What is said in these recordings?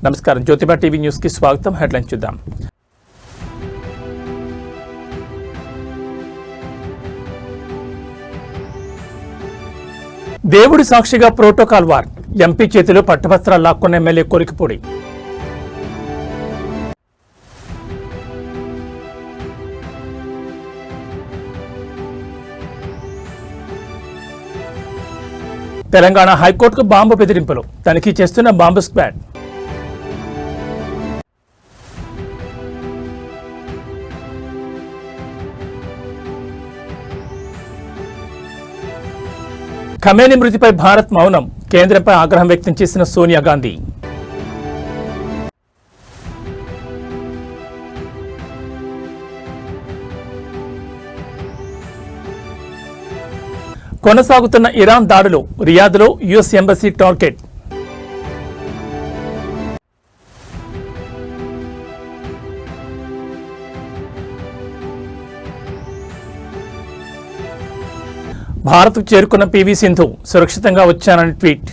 నమస్కారం. Jyotiba TV news కి స్వాగతం. హెడ్లైన్స్ చూద్దాం. దేవుడి సాక్షిగా ప్రోటోకాల్ వార్. ఎంపీ చేతిలో పట్టభద్రాలు లాక్కున్న ఎమ్మెల్యే కొరికిపూడి. తెలంగాణ హైకోర్టుకు బాంబు బెదిరింపులు. తనిఖీ చేస్తున్న బాంబు స్క్వాడ్. ఖమేని మృతిపై భారత్ మౌనం. కేంద్రంపై ఆగ్రహం వ్యక్తం చేసిన సోనియా గాంధీ. కొనసాగుతున్న ఇరాన్ దాడులు. రియాద్లో యుఎస్ ఎంబసీ టార్గెట్. భారత్కు చేరుకున్న పివి సింధు సురక్షితంగా వచ్చానని ట్వీట్.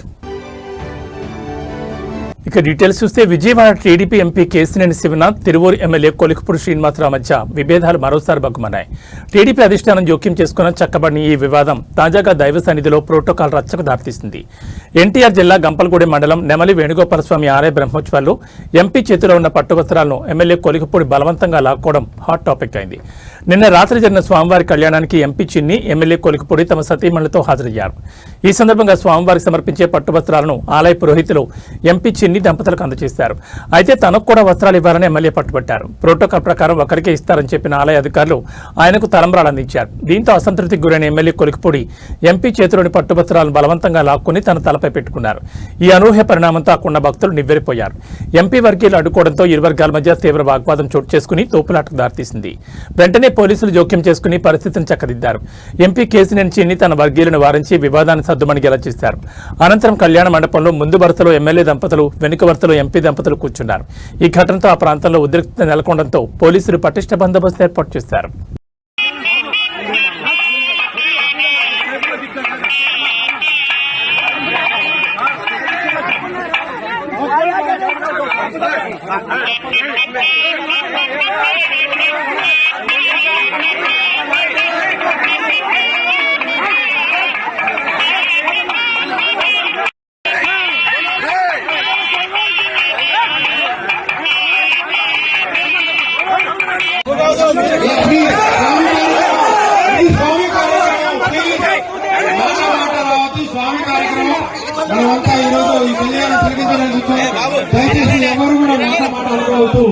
ఇక డీటెయిల్స్ చూస్తే Vijayawada TDP MP Kesineni Sivanath, Tiruvuru MLA Kolikapudi Srinivasa Rao మధ్య విభేదాలు మరోసారి బగ్గుమన్నాయి. టీడీపీ అధిష్టానం జోక్యం చేసుకున్న చక్కబడిన ఈ వివాదం తాజాగా దైవ సన్నిధిలో ప్రోటోకాల్ రచ్చకు దారితీసింది. ఎన్టీఆర్ జిల్లా గంపలగూడెం మండలం నెమలి వేణుగోపాలస్వామి ఆలయ బ్రహ్మోత్సవాల్లో ఎంపీ చేతిలో ఉన్న పట్టువస్త్రాలను ఎమ్మెల్యే కొలికపూడి బలవంతంగా లాక్కోవడం హాట్ టాపిక్ అయింది. నిన్న రాత్రి జరిగిన స్వామివారి కళ్యాణానికి ఎంపీ చిన్ని, ఎమ్మెల్యే కొలికపూడి తమ సతీమణులతో హాజరయ్యారు. ఈ సందర్భంగా స్వామివారికి సమర్పించే పట్టువస్త్రాలను ఆలయ పురోహితులు ఎంపీ చిన్ని దంపతులకు అందజేశారు. అయితే తనకు కూడా వస్త్రాలు ఇవ్వాలని ఎమ్మెల్యే పట్టుబట్టారు. ప్రోటోకాల్ ప్రకారం ఒకరికే ఇస్తారని చెప్పిన ఆలయ అధికారులు ఆయనకు తలంబ్రాలు అందించారు. దీంతో అసంతృప్తికి గురైన ఎమ్మెల్యే కొలికపూడి ఎంపీ చేతిలోని పట్టువస్త్రాలను బలవంతంగా లాక్కుని తన తలపై పెట్టుకున్నారు. ఈ అనూహ్య పరిణామంతో అక్కడున్న భక్తులు నివ్వెరపోయారు. ఎంపీ వర్గీయులు అడ్డుకోవడంతో ఇరు వర్గాల మధ్య తీవ్ర వాగ్వాదం చోటు చేసుకుని తోపులాటకు దారితీసింది. వెంటనే పోలీసులు జోక్యం చేసుకుని పరిస్థితిని చక్కదిద్దారు. ఎంపీ కేసినేని చిన్ని తన వర్గీయులను వారించి వివాదాన్ని సద్దుమణిగేలా చేశారు. అనంతరం కళ్యాణ మండపంలో ముందు వరుసలో ఎమ్మెల్యే దంపతులు, వెనుక వరుసలో ఎంపీ దంపతులు కూర్చున్నారు. ఈ ఘటనతో ఆ ప్రాంతంలో ఉద్రిక్తత నెలకొనడంతో పోలీసులు పటిష్ట బందోబస్తు ఏర్పాటు చేశారు. స్వామి కార్యక్రమం మనమంతా ఈరోజు ఈ కళ్యాణం తిరిగించాలని దయచేసి ఎవరు కూడా మాట్లాడుతూ.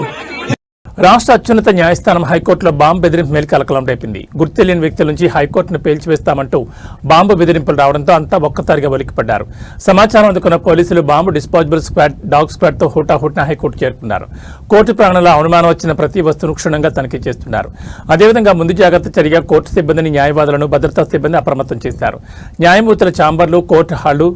రాష్ట్ర అత్యున్నత న్యాయస్థానం హైకోర్టులో బాంబు బెదిరింపు మేలు కలకలం రేపింది. గుర్తు తెలియని వ్యక్తుల నుంచి హైకోర్టును పేల్చివేస్తామంటూ బాంబు బెదిరింపులు రావడంతో అంతా ఒక్కసారిగా ఒలికిపడ్డారు. సమాచారం అందుకున్న పోలీసులు bomb disposable squad, dog squad తో హుటాహుటిన హైకోర్టు చేరుకున్నారు. కోర్టు ప్రాంగణంలో అనుమానం వచ్చిన ప్రతి వస్తువును క్షుణ్ణంగా తనిఖీ చేస్తున్నారు. అదేవిధంగా ముందు జాగ్రత్త చర్యగా కోర్టు సిబ్బందిని, న్యాయవాదులను, భద్రతా సిబ్బంది అప్రమత్తం చేశారు. న్యాయమూర్తుల ఛాంబర్లు, కోర్టు హాళ్లు,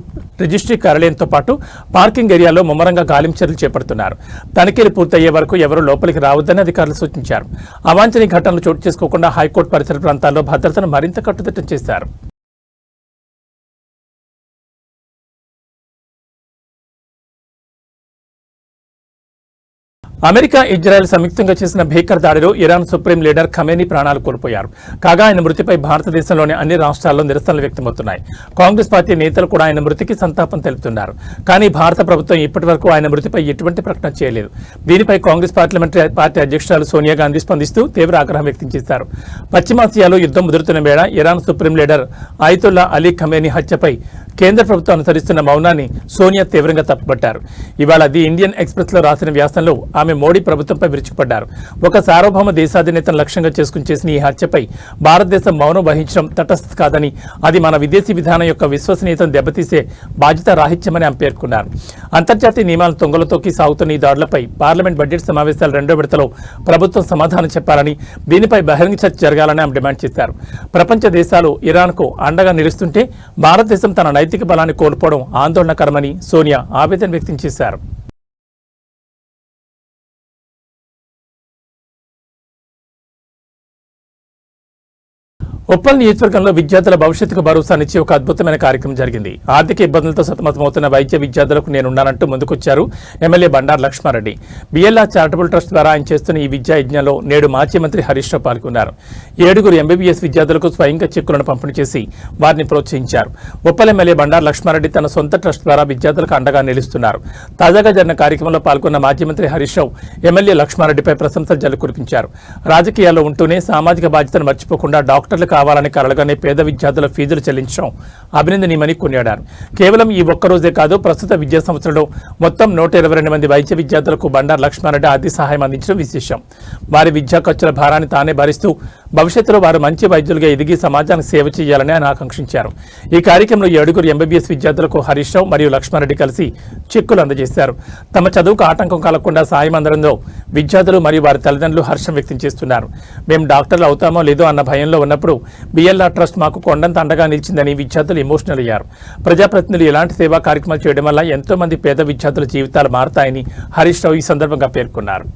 రిజిస్ట్రీ కార్యాలయంతో పాటు పార్కింగ్ ఏరియాలో ముమ్మరంగా గాలింపు చర్యలు చేపడుతున్నారు. తనిఖీలు పూర్తయ్యే వరకు ఎవరూ లోపలికి రావద్దని అధికారులు సూచించారు. అవాంఛనీయ ఘటనలు చోటు చేసుకోకుండా హైకోర్టు పరిసర ప్రాంతాల్లో భద్రతను మరింత కట్టుదిట్టం చేశారు. అమెరికా, ఇజ్రాయెల్ సంయుక్తంగా చేసిన భీకర దాడిలో ఇరాన్ సుప్రీం లీడర్ ఖమేనీ ప్రాణాలు కోల్పోయారు. కాగా ఆయన మృతిపై భారతదేశంలోని అన్ని రాష్ట్రాల్లో నిరసనలు వ్యక్తమవుతున్నాయి. కాంగ్రెస్ పార్టీ నేతలు కూడా ఆయన మృతికి సంతాపం తెలుపుతున్నారు. కానీ భారత ప్రభుత్వం ఇప్పటి వరకు ఆయన మృతిపై ఎటువంటి ప్రకటన చేయలేదు. దీనిపై కాంగ్రెస్ పార్లమెంటరీ పార్టీ అధ్యక్షురాలు సోనియా గాంధీ స్పందిస్తూ తీవ్ర ఆగ్రహం వ్యక్తం చేశారు. పశ్చిమాసియాలో యుద్ధం ముదురుతున్న వేళ Iran supreme leader Ayatollah Ali Khamenei హత్యపై కేంద్ర ప్రభుత్వం అనుసరిస్తున్న మౌనాన్ని సోనియా తీవ్రంగా తప్పుపట్టారు. ఇవాళ ది ఇండియన్ ఎక్స్ప్రెస్ లో రాసిన వ్యాసంలో ఆమె మోడీ ప్రభుత్వంపై విరుచుకుపడ్డారు. ఒక సార్వభౌమ దేశాధినేతను లక్ష్యంగా చేసుకుని చేసిన ఈ హత్యపై భారతదేశం మౌనం వహించడం తటస్థ కాదని, అది మన విదేశీ విధానం యొక్క విశ్వసనీయతను దెబ్బతీసే బాధ్యత రాహిత్యమని ఆమె పేర్కొన్నారు. అంతర్జాతీయ నియమాలను తొంగలతోకి సాగుతున్న ఈ దాడులపై పార్లమెంట్ బడ్జెట్ సమావేశాల 2వ విడతలో ప్రభుత్వం సమాధానం చెప్పాలని, దీనిపై బహిరంగ చర్చ జరగాలని ఆమె డిమాండ్ చేశారు. ప్రపంచ దేశాలు ఇరాన్కు అండగా నిలుస్తుంటే భారతదేశం తన నైతిక బలాన్ని కోల్పోవడం ఆందోళనకరమని సోనియా ఆవేదన వ్యక్తం చేశారు. ఉప్పల్ నియోజకవర్గంలో విద్యార్థుల భవిష్యత్తుకు భరోసానిచ్చి ఒక అద్భుతమైన కార్యక్రమం జరిగింది. ఆర్థిక ఇబ్బందులతో సతమతమవుతున్న వైద్య విద్యార్థులకు నేనున్నానంటూ ముందుకొచ్చారు MLA Bandaru Lakshma Reddy. BLR charitable trust ద్వారా ఆయన చేస్తున్న ఈ విద్యా యజ్ఞంలో నేడు మాజీ మంత్రి హరీష్ రావు పాల్గొన్నారు. 7 ఎంబీబీఎస్ విద్యార్థులకు స్వయంగా చెక్కులను పంపిణీ చేసి వారిని ప్రోత్సహించారు. ఉప్పల్ ఎమ్మెల్యే బండారు లక్ష్మారెడ్డి తన సొంత ట్రస్ట్ ద్వారా విద్యార్థులకు అండగా నిలుస్తున్నారు. తాజాగా జరిగిన కార్యక్రమంలో పాల్గొన్న మాజీ మంత్రి హరీష్ రావు ఎమ్మెల్యే లక్ష్మారెడ్డిపై ప్రశంసల జల్లు కురిపించారు. రాజకీయాల్లో ఉంటూనే సామాజిక బాధ్యతను మర్చిపోకుండా డాక్టర్లు కావాలని కలలుగానే పేద విద్యార్థుల ఫీజులు చెల్లించడం అభినందనీయమని కొనియాడారు. కేవలం ఈ ఒక్కరోజే కాదు, ప్రస్తుత విద్యా సంవత్సరంలో మొత్తం 122 మంది వైద్య విద్యార్థులకు బండారు లక్ష్మారెడ్డి ఆర్థిక సహాయం అందించడం విశేషం. వారి విద్యా ఖర్చుల భారాన్ని తానే భరిస్తూ భవిష్యత్తులో వారు మంచి వైద్యులుగా ఎదిగి సమాజానికి సేవ చేయాలని ఆయన ఆకాంక్షించారు. ఈ కార్యక్రమంలో 7 ఎంబీబీఎస్ విద్యార్థులకు హరీష్ రావు మరియు లక్ష్మారెడ్డి కలిసి చెక్కులు అందజేశారు. తమ చదువుకు ఆటంకం కలగకుండా సాయం అందడంలో విద్యార్థులు మరియు వారి తల్లిదండ్రులు హర్షం వ్యక్తం చేస్తున్నారు. మేము డాక్టర్లు అవుతామో లేదో అన్న భయంలో ఉన్నప్పుడు బిఎల్ఆర్ ట్రస్ట్ మాకు కొండంత అండగా నిలిచిందని విద్యార్థులు ఎమోషనల్ అయ్యారు. ప్రజాప్రతినిధులు ఇలాంటి సేవా కార్యక్రమాలు చేయడం వల్ల ఎంతో మంది పేద విద్యార్థుల జీవితాలు మారతాయని హరీష్ రావు ఈ సందర్భంగా పేర్కొన్నారు.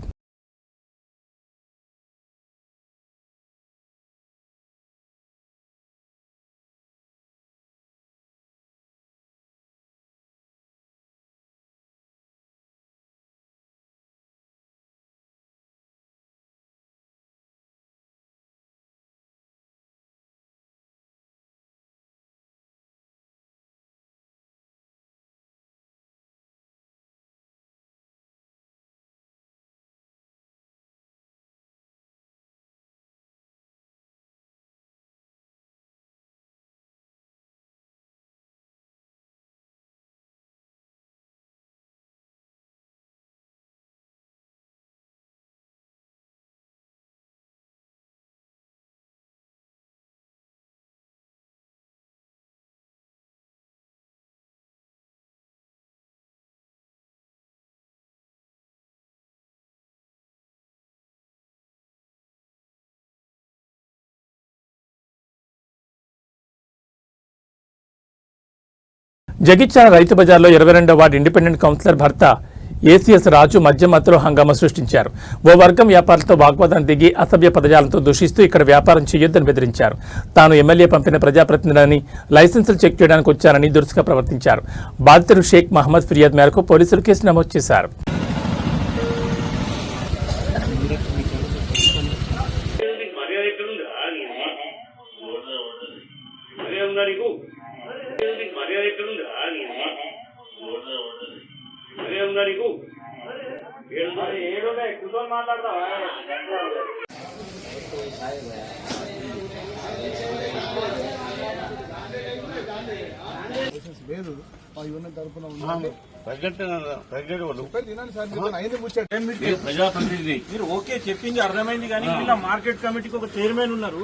జగిత్యాల రైతు బజార్లో 22వ వార్డు ఇండిపెండెంట్ కౌన్సిలర్ భర్త ఏసీఎస్ రాజు మద్యం మత్తులో హంగామా సృష్టించారు. ఓ వర్గం వ్యాపారులతో వాగ్వాదం దిగి అసభ్య పదజాలంతో దూషిస్తూ ఇక్కడ వ్యాపారం చేయొద్దని బెదిరించారు. తాను ఎమ్మెల్యే పంపిన ప్రజాప్రతినిధులని లైసెన్సులు చెక్ చేయడానికి వచ్చారని దురుసుగా ప్రవర్తించారు. బాధితుడు షేక్ మహమ్మద్ ఫిర్యాదు మేరకు పోలీసులు కేసు నమోదు చేశారు. లేదు తరపున ప్రజాప్రతినిధి మీరు ఓకే చెప్పింది అర్థమైంది, కానీ ఇలా మార్కెట్ కమిటీకి ఒక చైర్మన్ ఉన్నారు.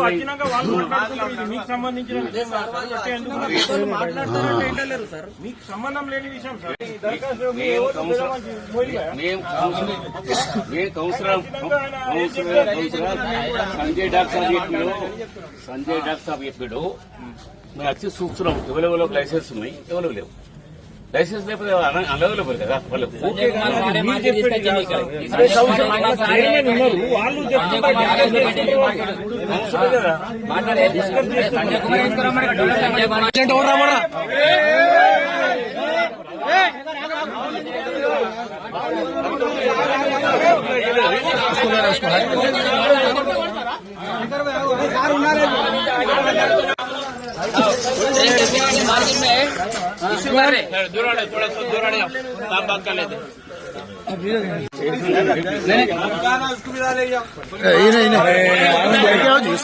వచ్చినాక వాళ్ళు మాట్లాడుతున్నారు. ఇది మీకు సంబంధించిన విషయం కాదు సార్. అంటే ఎందుకు మాట్లాడతారంటే ఏంటలేరు సార్, మీకు సంబంధం లేని విషయం సార్. సంజయ్ డాక్టర్ సాబ్ చెప్పాడు, మేము వచ్చి చూస్తున్నాం ఎవరెవరో లైసెన్స్ ఉన్నాయి, ఎవరు లేవు. లైసెన్స్ లేకపోతే అనవైలబుల్ కదా వాళ్ళకు.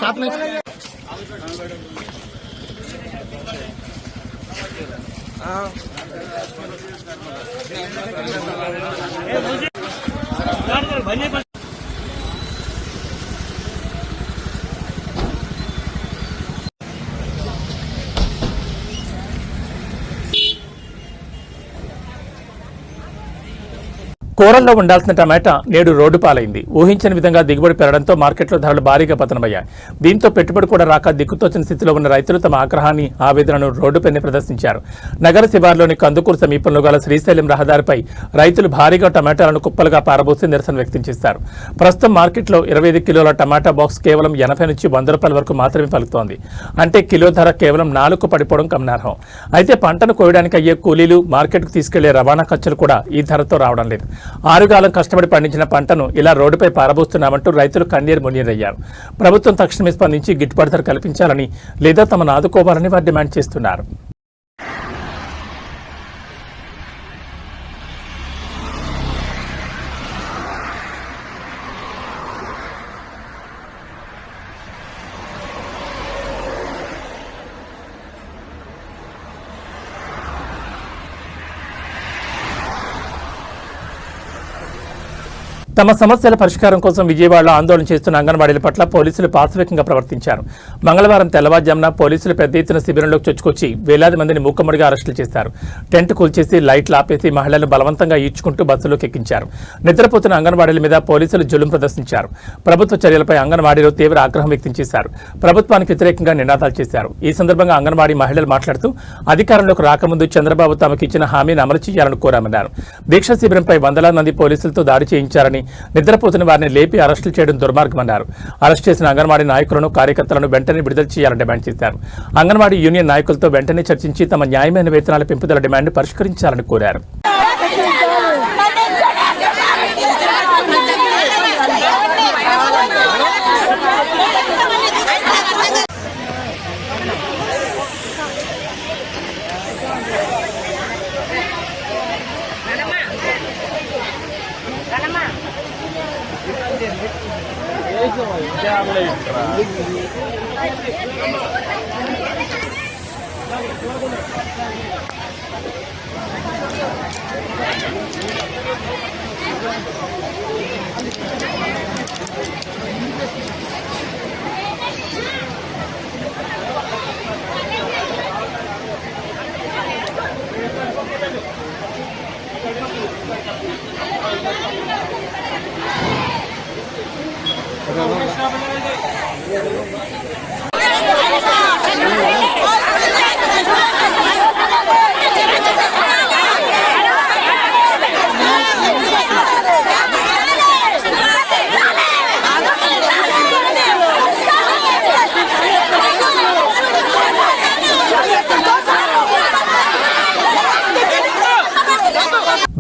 साथ में కూరల్లో ఉండాల్సిన టమాటా నేడు రోడ్డు పాలైంది. ఊహించని విధంగా దిగుబడి పెరగడంతో మార్కెట్లో ధరలు భారీగా పతనమయ్యాయి. దీంతో పెట్టుబడి కూడా రాక దిక్కుతోచిన స్థితిలో ఉన్న రైతులు తమ ఆగ్రహాన్ని, ఆవేదనను రోడ్డుపైనే ప్రదర్శించారు. నగర శివార్లోని కందుకూరు సమీపంలో గల శ్రీశైలం రహదారిపై రైతులు భారీగా టమాటాలను కుప్పలుగా పారబోసి నిరసన వ్యక్తం చేశారు. ప్రస్తుతం మార్కెట్లో 25 కిలోల టమాటా బాక్స్ కేవలం 80 నుంచి 100 రూపాయల వరకు మాత్రమే పలుకుతోంది. అంటే కిలో ధర కేవలం 4కు పడిపోవడం గమనార్హం. అయితే పంటను కోయడానికి అయ్యే కూలీలు, మార్కెట్కు తీసుకెళ్లే రవాణా ఖర్చులు కూడా ఈ ధరతో రావడం లేదు. 6 కాలం కష్టపడి పండించిన పంటను ఇలా రోడ్డుపై పారబోస్తున్నామంటూ రైతులు కన్నీరు మున్నీరయ్యారు. ప్రభుత్వం తక్షణమే స్పందించి గిట్టుబాటు ధర కల్పించాలని లేదా తమను ఆదుకోవాలని వారు డిమాండ్ చేస్తున్నారు. తమ సమస్యల పరిష్కారం కోసం విజయవాడలో ఆందోళన చేస్తున్న అంగన్వాడీల పట్ల పోలీసులు పాశవికంగా ప్రవర్తించారు. మంగళవారం తెల్లవారుజామున పోలీసులు పెద్ద ఎత్తున శిబిరంలోకి చొచ్చుకొచ్చి వేలాది మందిని మూకమ్మడిగా అరెస్టులు చేశారు. టెంట్ కూల్చేసి లైట్లు ఆపేసి మహిళలను బలవంతంగా ఈడ్చుకుంటూ బస్సులోకి ఎక్కించారు. నిద్రపోతున్న అంగన్వాడీల మీద పోలీసులు జులుం ప్రదర్శించారు. ప్రభుత్వ చర్యలపై అంగన్వాడీలు తీవ్ర ఆగ్రహం వ్యక్తం చేశారు. ప్రభుత్వానికి వ్యతిరేకంగా నినాదాలు చేశారు. ఈ సందర్భంగా అంగన్వాడీ మహిళలు మాట్లాడుతూ అధికారంలోకి రాకముందు చంద్రబాబు తమకు ఇచ్చిన హామీని అమలు చేయాలని కోరామన్నారు. దీక్ష శిబిరంపై వందలాది మంది పోలీసులతో దాడి చేయించారని, నిద్రపోతున్న వారిని లేపి అరెస్టులు చేయడం దుర్మార్గమన్నారు. అరెస్ట్ చేసిన అంగన్వాడీ నాయకులను, కార్యకర్తలను వెంటనే విడుదల చేయాలని డిమాండ్ చేశారు. అంగన్వాడీ యూనియన్ నాయకులతో వెంటనే చర్చించి తమ న్యాయమైన వేతనాల పెంపుదల డిమాండ్ పరిష్కరించాలని కోరారు.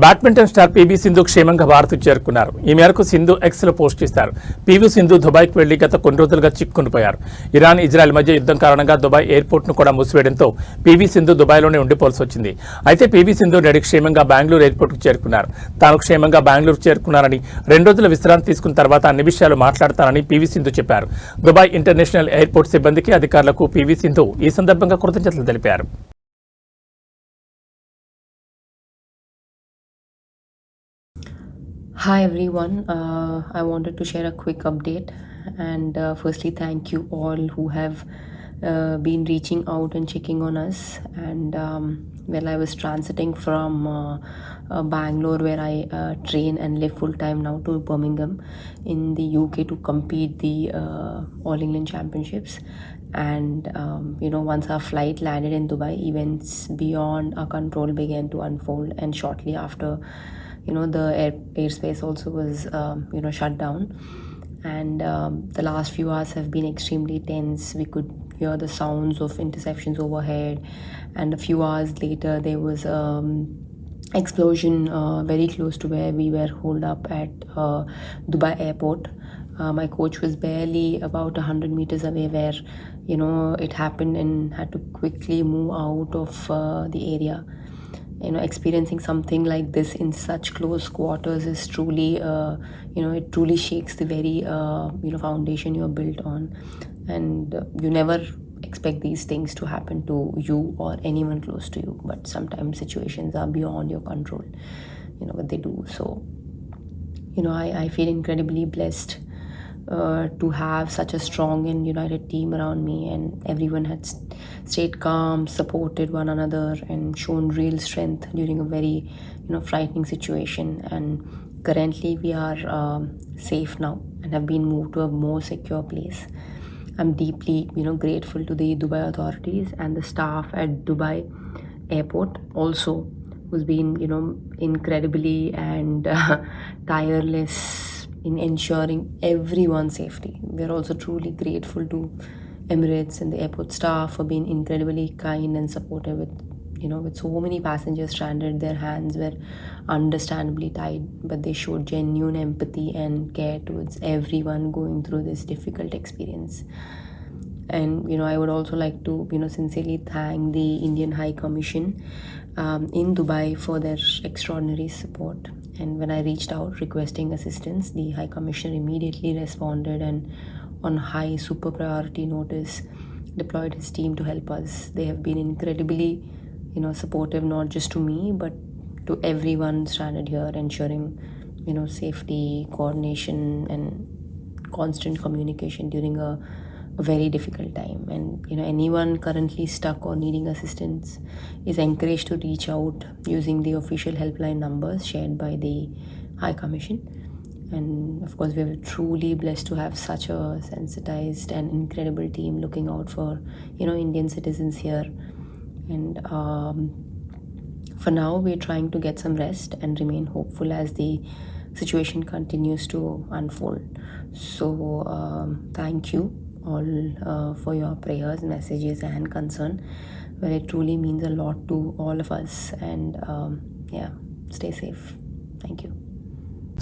బ్యాడ్మింటన్ స్టార్ పీవీ సింధు క్షేమంగా భారత్ చేరుకున్నారు. ఈ మేరకు సింధు ఎక్స్ లో పోస్ట్ చేశారు. పీవీ సింధు దుబాయ్కి వెళ్లి గత కొన్ని రోజులుగా చిక్కుకునిపోయారు. ఇరాన్, ఇజ్రాయెల్ మధ్య యుద్ధం కారణంగా దుబాయ్ ఎయిర్పోర్ట్ ను కూడా మూసివేయడంతో పీవీ సింధు దుబాయ్లోనే ఉండిపోవాల్సి వచ్చింది. అయితే పీవీ సింధు నేడు క్షేమంగా బెంగళూరు ఎయిర్పోర్ట్ కు చేరుకున్నారు. తాను క్షేమంగా బెంగళూరు చేరుకున్నారని, 2 రోజుల విశ్రాంతి తీసుకున్న తర్వాత అన్ని విషయాలు మాట్లాడతానని పీవీ సింధు చెప్పారు. దుబాయ్ ఇంటర్నేషనల్ ఎయిర్పోర్ట్ సిబ్బందికి, అధికారులకు పీవీ సింధు ఈ సందర్భంగా కృతజ్ఞతలు తెలిపారు. Hi everyone, I wanted to share a quick update and firstly thank you all who have been reaching out and checking on us. And well, I was transiting from Bangalore, where I train and live full time now, to Birmingham in the UK to compete the All England Championships. And once our flight landed in Dubai, events beyond our control began to unfold, and shortly after, the airspace also was shut down. And the last few hours have been extremely tense. We could hear the sounds of interceptions overhead, and a few hours later there was explosion very close to where we were holed up at Dubai airport. My coach was barely about 100 meters away where it happened, and had to quickly move out of the area. Experiencing something like this in such close quarters is truly it truly shakes the very foundation you're built on. And you never expect these things to happen to you or anyone close to you, but sometimes situations are beyond your control, but they do. So I feel incredibly blessed to have such a strong and united team around me, and everyone had stayed calm, supported one another, and shown real strength during a very frightening situation. And currently we are safe now and have been moved to a more secure place. I'm deeply grateful to the Dubai authorities and the staff at Dubai airport also, who's been incredibly and tireless in ensuring everyone's safety. We're also truly grateful to Emirates and the airport staff for being incredibly kind and supportive with so many passengers stranded. Their hands were understandably tied, but they showed genuine empathy and care towards everyone going through this difficult experience. And I would also like to sincerely thank the Indian High Commission in Dubai for their extraordinary support. And when I reached out requesting assistance, the High Commissioner immediately responded and on high super priority notice deployed his team to help us. They have been incredibly supportive, not just to me but to everyone stranded here, ensuring safety, coordination and constant communication during a very difficult time. And anyone currently stuck or needing assistance is encouraged to reach out using the official helpline numbers shared by the High Commission. And of course we are truly blessed to have such a sensitized and incredible team looking out for Indian citizens here. And for now we're trying to get some rest and remain hopeful as the situation continues to unfold. So thank you all for your prayers, messages and concern. Well, it truly means a lot to all of us. And stay safe. Thank you.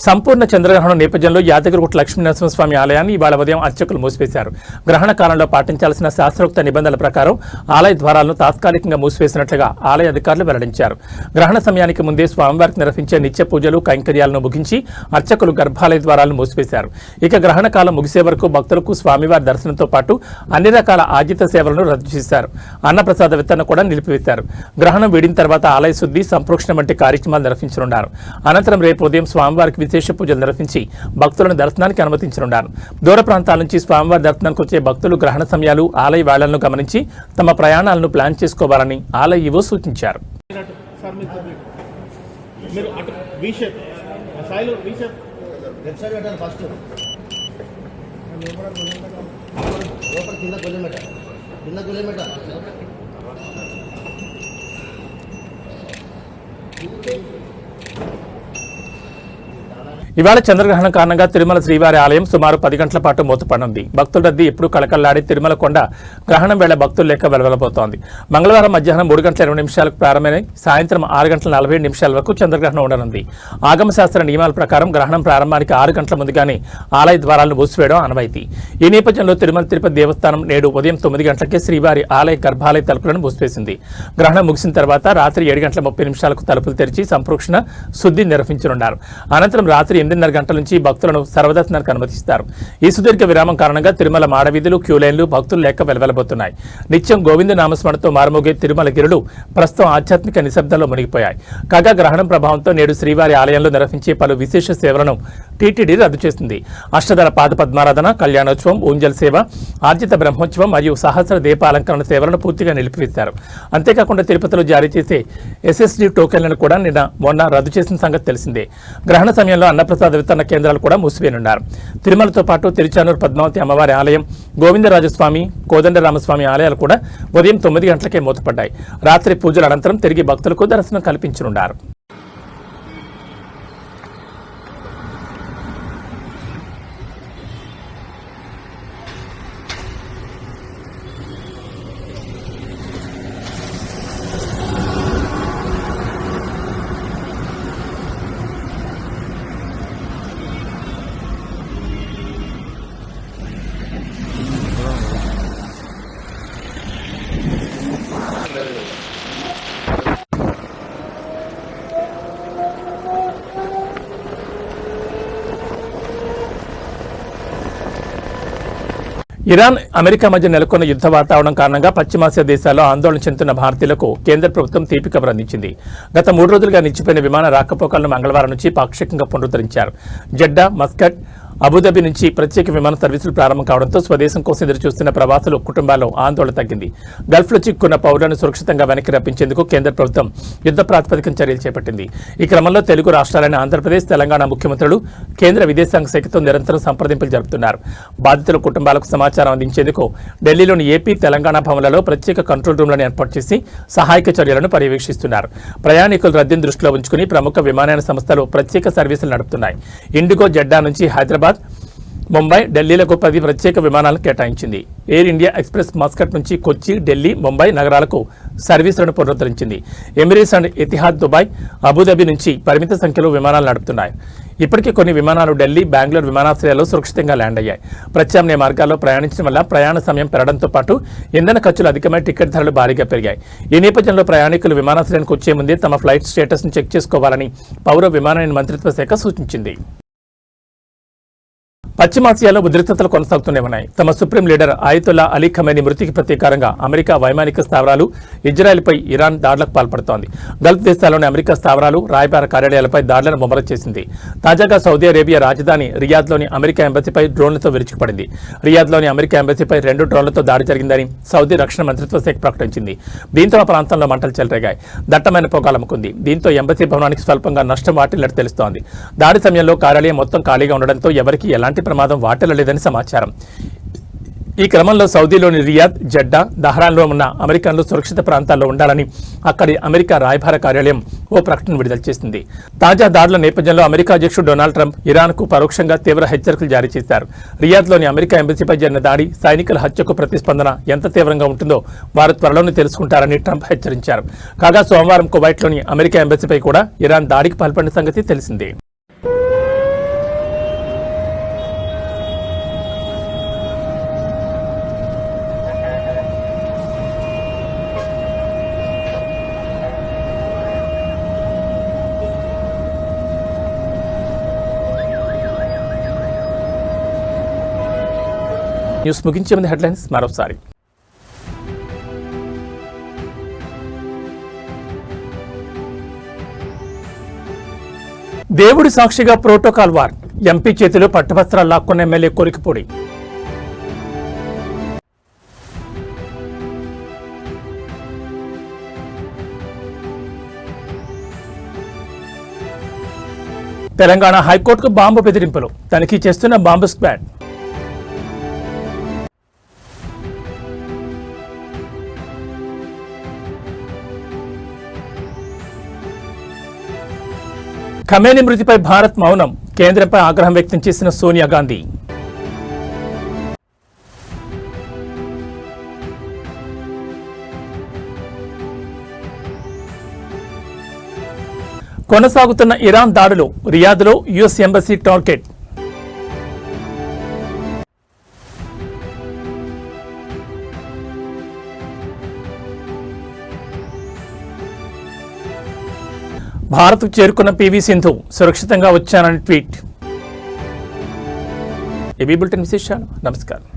సంపూర్ణ చంద్రగ్రహణం నేపథ్యంలో యాదగిరిగుట్ట లక్ష్మీనరసింహస్వామి ఆలయాన్ని ఇవాళ ఉదయం అర్చకులు మూసివేశారు. గ్రహణ కాలంలో పాటించాల్సిన శాస్త్రోక్త నిబంధనల ప్రకారం ఆలయ ద్వారాలను తాత్కాలికంగా మూసివేసినట్లుగా ఆలయ అధికారులు వెల్లడించారు. గ్రహణ సమయానికి ముందే స్వామివారికి నిర్వహించే నిత్య పూజలు కైంకర్యాలను ముగించి అర్చకులు గర్భాలయ ద్వారాలను మూసివేశారు. ఇక గ్రహణ కాలం ముగిసే వరకు భక్తులకు స్వామివారి దర్శనంతో పాటు అన్ని రకాల ఆజిత సేవలను రద్దు చేశారు. అన్నప్రసాద వితరణ కూడా నిలిపివేశారు. గ్రహణం వీడిన తర్వాత ఆలయ శుద్ధి, సంప్రోక్షణ వంటి కార్యక్రమాలు నిర్వహించనున్నారు. అనంతరం రేపు ఉదయం స్వామివారికి విశేష పూజలు నిర్వహించి భక్తులను దర్శనానికి అనుమతించనున్నారు. దూర ప్రాంతాల నుంచి స్వామివారి దర్శనానికి వచ్చే భక్తులు గ్రహణ సమయాలు, ఆలయ వేళలను గమనించి తమ ప్రయాణాలను ప్లాన్ చేసుకోవాలని ఆలయ ఈవో సూచించారు. ఇవాళ చంద్రగ్రహణం కారణంగా తిరుమల శ్రీవారి ఆలయం సుమారు 10 గంటల పాటు మూతపడనుంది. భక్తుల రద్దీ ఎప్పుడు కళకళలాడి తిరుమల కొండ గ్రహణం వేళ భక్తులు లెక్క వెలవెలబోతోంది. మంగళవారం మధ్యాహ్నం 3 గంటల 20 నిమిషాలకు ప్రారంభమై సాయంత్రం 6 గంటల 47 నిమిషాల వరకు చంద్రగ్రహణం ఉండనుంది. ఆగమశాస్త్ర నియమాల ప్రకారం గ్రహణం ప్రారంభానికి 6 గంటల ముందుగానే ఆలయ ద్వారాలను మూసివేయడం ఆనవాయితీ. ఈ నేపథ్యంలో తిరుమల తిరుపతి దేవస్థానం నేడు ఉదయం 9 గంటలకే శ్రీవారి ఆలయ గర్భాలయ తలుపులను మూసివేసింది. గ్రహణం ముగిసిన తర్వాత రాత్రి 7 గంటల 30 నిమిషాలకు తలుపులు తెరిచి సంప్రోక్షణ, శుద్ధి నిర్వహించనున్నారు. అనంతరం రాత్రి 8:30 గంటల నుంచి భక్తులను సర్వదర్శనానికి అనుమతిస్తారు. ఈ సుదీర్ఘ విరామం కారణంగా తిరుమల మాడవీధులు, క్యూ లైన్లు భక్తులు లెక్క వెలవెలబోతున్నాయి. నిత్యం గోవింద నామస్మరణతో మారుమోగే తిరుమల గిరులు ప్రస్తుతం ఆధ్యాత్మిక నిశ్శబ్దంలో మునిగిపోయాయి. కాగా గ్రహణం ప్రభావంతో నేడు శ్రీవారి ఆలయంలో నిర్వహించే పలు విశేష సేవలను టీటీడీ రద్దు చేసింది. అష్టదళ పాద పద్మారాధన, కళ్యాణోత్సవం, ఊంజల్ సేవ, ఆర్జిత బ్రహ్మోత్సవం మరియు సహస్ర దీపాలంకరణ సేవలను పూర్తిగా నిలిపివేశారు. అంతేకాకుండా తిరుపతిలో జారీ చేసే ఎస్ఎస్డి టోకెన్లను కూడా మొన్న రద్దు చేసిన సంగతి తెలిసిందే. గ్రహణ సమయంలో అన్నప్రసాద వితరణ కేంద్రాలు కూడా మూసివేయనున్నారు. తిరుమలతో పాటు తిరుచానూరు పద్మావతి అమ్మవారి ఆలయం, గోవిందరాజస్వామి, కోదండరామస్వామి ఆలయాలు కూడా ఉదయం 9 గంటలకే మూతపడ్డాయి. రాత్రి పూజల అనంతరం తిరిగి భక్తులకు దర్శనం కల్పించనున్నారు. ఇరాన్, అమెరికా మధ్య నెలకొన్న యుద్ధ వాతావరణం కారణంగా పశ్చిమాసియా దేశాల్లో ఆందోళన చెందుతున్న భారతీయులకు కేంద్ర ప్రభుత్వం తీపి కబురు అందించింది. గత 3 రోజులుగా నిలిచిపోయిన విమాన రాకపోకలను మంగళవారం నుంచి పాక్షికంగా పునరుద్ధరించారు. జెడ్డా, మస్కట్, అబుదాబి నుంచి ప్రత్యేక విమాన సర్వీసులు ప్రారంభం కావడంతో స్వదేశం కోసం ఎదురు చూస్తున్న ప్రవాసులు కుటుంబాల్లో ఆందోళన తగ్గింది. గల్ఫ్లో చిక్కున్న పౌరులను సురక్షితంగా వెనక్కి రప్పించేందుకు కేంద్ర ప్రభుత్వం యుద్ధ ప్రాతిపదికన చర్యలు చేపట్టింది. ఈ క్రమంలో తెలుగు రాష్ట్రాలైన ఆంధ్రప్రదేశ్, తెలంగాణ ముఖ్యమంత్రులు కేంద్ర విదేశాంగ శాఖతో నిరంతరం సంప్రదింపులు జరుపుతున్నారు. బాధితుల కుటుంబాలకు సమాచారం అందించేందుకు ఢిల్లీలోని ఏపీ, తెలంగాణ భవన్లలో ప్రత్యేక కంట్రోల్ రూమ్లను ఏర్పాటు చేసి సహాయక చర్యలను పర్యవేక్షిస్తున్నారు. ప్రయాణికుల రద్దీని దృష్టిలో ఉంచుకుని ప్రముఖ విమానయాన సంస్థలు ప్రత్యేక సర్వీసులు నడుపుతున్నాయి. ఇండిగో జెడ్డా నుంచి హైదరాబాద్, ముంబై, ఢిల్లీలకు 10 ప్రత్యేక విమానాలను కేటాయించింది. ఎయిర్ ఇండియా ఎక్స్ప్రెస్ మస్కట్ నుంచి కొచ్చి, ఢిల్లీ, ముంబై నగరాలకు సర్వీసులను పునరుద్ధరించింది. Emirates and Etihad Dubai, Abu Dhabi నుంచి పరిమిత సంఖ్యలో విమానాలు నడుపుతున్నాయి. ఇప్పటికే కొన్ని విమానాలు ఢిల్లీ, బెంగళూరు విమానాశ్రయాల్లో సురక్షితంగా ల్యాండ్ అయ్యాయి. ప్రత్యామ్నాయ మార్గాల్లో ప్రయాణించడం వల్ల ప్రయాణ సమయం పెరగడంతో పాటు ఇంధన ఖర్చులు అధికమై టికెట్ ధరలు భారీగా పెరిగాయి. ఈ నేపథ్యంలో ప్రయాణికులు విమానాశ్రయానికి వచ్చే ముందే తమ ఫ్లైట్ స్టేటస్ను చెక్ చేసుకోవాలని పౌర విమానయాన మంత్రిత్వ శాఖ సూచించింది. పశ్చిమాసియాలో ఉద్రిక్తతలు కొనసాగుతూనే ఉన్నాయి. తమ సుప్రీం లీడర్ ఆయతుల్లా అలీ ఖమేనీ మృతికి ప్రతీకారంగా అమెరికా వైమానిక స్థావరాలు, ఇజ్రాయెల్పై ఇరాన్ దాడులకు పాల్పడుతోంది. గల్ఫ్ దేశాల్లోని అమెరికా స్థావరాలు, రాయబార కార్యాలయాలపై దాడులను ముమ్మరం చేసింది. తాజాగా సౌదీ అరేబియా రాజధాని రియాద్లోని అమెరికా ఎంబసీపై డ్రోన్లతో విరుచుకుపడింది. రియాద్లోని అమెరికా ఎంబసీపై 2 డ్రోన్లతో దాడి జరిగిందని సౌదీ రక్షణ మంత్రిత్వ శాఖ ప్రకటించింది. దీంతో ఆ ప్రాంతంలో మంటలు చెలరేగాయి. దట్టమైన పొగాలమ్ముకుంది. దీంతో ఎంబసీ భవనానికి స్వల్పంగా నష్టం వాటిల్లినట్టు తెలుస్తోంది. దాడి సమయంలో కార్యాలయం మొత్తం ఖాళీగా ఉండడంతో ఎవరికీ ఎలాంటి ప్రమాదం వాటిల్లలేదని సమాచారం. ఈ క్రమంలో సౌదీలోని రియాద్, జెడ్డా, దహ్రాన్లో ఉన్న అమెరికన్లు సురక్షిత ప్రాంతాల్లో ఉండాలని అక్కడి అమెరికా రాయబార కార్యాలయం ఓ ప్రకటన విడుదల చేసింది. తాజా దాడుల నేపథ్యంలో అమెరికా అధ్యక్షుడు డొనాల్డ్ ట్రంప్ ఇరాన్కు పరోక్షంగా తీవ్ర హెచ్చరికలు జారీ చేశారు. రియాద్లోని అమెరికా ఎంబసీపై జరిగిన దాడి, సైనికుల హత్యకు ప్రతిస్పందన ఎంత తీవ్రంగా ఉంటుందో వారు త్వరలోనే తెలుసుకుంటారని ట్రంప్ హెచ్చరించారు. కాగా సోమవారం కువైట్లోని అమెరికా ఎంబసీపై కూడా ఇరాన్ దాడికి పాల్పడిన సంగతి తెలిసిందే. న్యూస్ ముగించే ముందు హెడ్లైన్స్ మరోసారి. దేవుడి సాక్షిగా ప్రోటోకాల్ వార్, ఎంపీ చేతిలో పట్టువస్త్రాలు లాక్కున్న ఎమ్మెల్యే కొలికిపూడి. తెలంగాణ హైకోర్టుకు బాంబు బెదిరింపులు, తనిఖీ చేస్తున్న బాంబు స్క్వాడ్. ఖమేనీ మృతిపై భారత్ మౌనం, కేంద్రంపై ఆగ్రహం వ్యక్తం చేసిన సోనియా గాంధీ. కొనసాగుతున్న ఇరాన్ దాడులు, రియాద్లో యుఎస్ ఎంబసీ టార్గెట్. భారత్కు చేరుకున్న పీవీ సింధు, సురక్షితంగా వచ్చానని ట్వీట్. ఏబీ బులెటిన్ విశేషాలు. నమస్కారం.